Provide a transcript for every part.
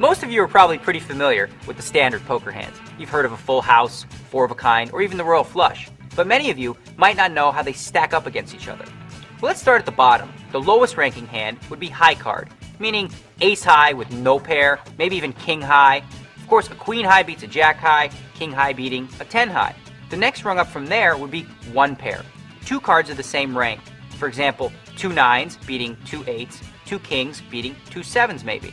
Most of you are probably pretty familiar with the standard poker hands. You've heard of a full house, four of a kind, or even the royal flush. But many of you might not know how they stack up against each other. Well, let's start at the bottom. The lowest ranking hand would be high card, meaning ace high with no pair, maybe even king high. Of course, a queen high beats a jack high, king high beating a 10 high. The next rung up from there would be one pair. Two cards of the same rank. For example, two nines beating two eights, two kings beating two sevens maybe.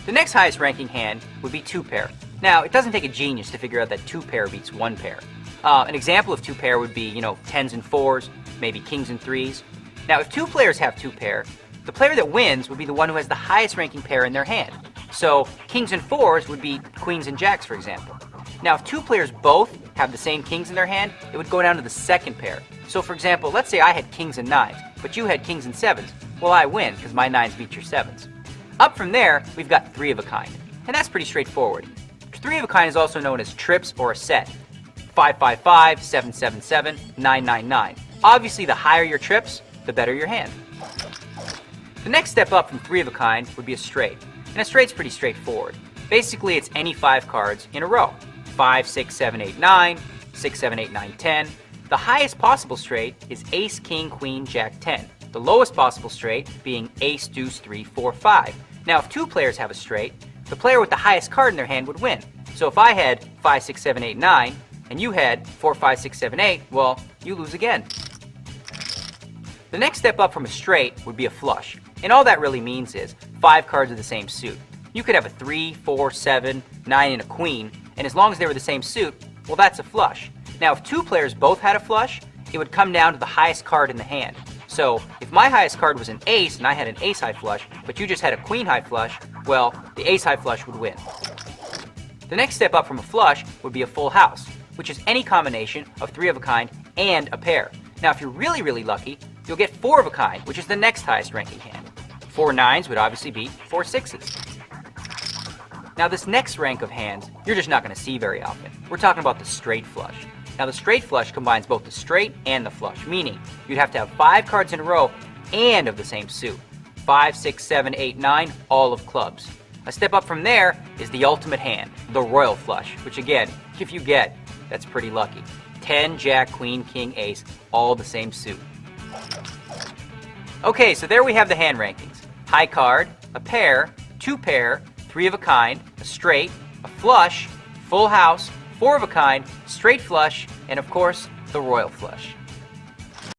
The next highest ranking hand would be two pair. Now, it doesn't take a genius to figure out that two pair beats one pair. An example of two pair would be, tens and fours, maybe kings and threes. Now, if two players have two pair, the player that wins would be the one who has the highest ranking pair in their hand. So, kings and fours would be queens and jacks, for example. Now, if two players both have the same kings in their hand, it would go down to the second pair. So, for example, let's say I had kings and nines, but you had kings and sevens. Well, I win because my nines beat your sevens. Up from there, we've got three of a kind, and that's pretty straightforward. Three of a kind is also known as trips or a set. 555, 777, 999. Obviously, the higher your trips, the better your hand. The next step up from three of a kind would be a straight, and a straight's pretty straightforward. Basically, it's any five cards in a row. 5, 6, 7, 8, 9, 6, 7, 8, 9, 10. The highest possible straight is ace, king, queen, jack, 10. The lowest possible straight being ace, deuce, 3, 4, 5. Now, if two players have a straight, the player with the highest card in their hand would win. So if I had 5, 6, 7, 8, 9, and you had 4, 5, 6, 7, 8, well, you lose again. The next step up from a straight would be a flush. And all that really means is 5 cards of the same suit. You could have a 3, 4, 7, 9, and a queen, and as long as they were the same suit, well, that's a flush. Now, if two players both had a flush, it would come down to the highest card in the hand. So, if my highest card was an ace and I had an ace high flush, but you just had a queen high flush, well, the ace high flush would win. The next step up from a flush would be a full house, which is any combination of three of a kind and a pair. Now, if you're really, really lucky, you'll get four of a kind, which is the next highest ranking hand. 4 nines would obviously beat 4 sixes. Now, this next rank of hands, you're just not going to see very often. We're talking about the straight flush. Now, the straight flush combines both the straight and the flush, meaning you'd have to have 5 cards in a row and of the same suit. 5, 6, 7, 8, 9, all of clubs. A step up from there is the ultimate hand, the royal flush, which again, if you get, that's pretty lucky. 10, jack, queen, king, ace, all the same suit. Okay, so there we have the hand rankings. High card, a pair, two pair, three of a kind, a straight, a flush, full house, four of a kind, straight flush, and of course, the royal flush.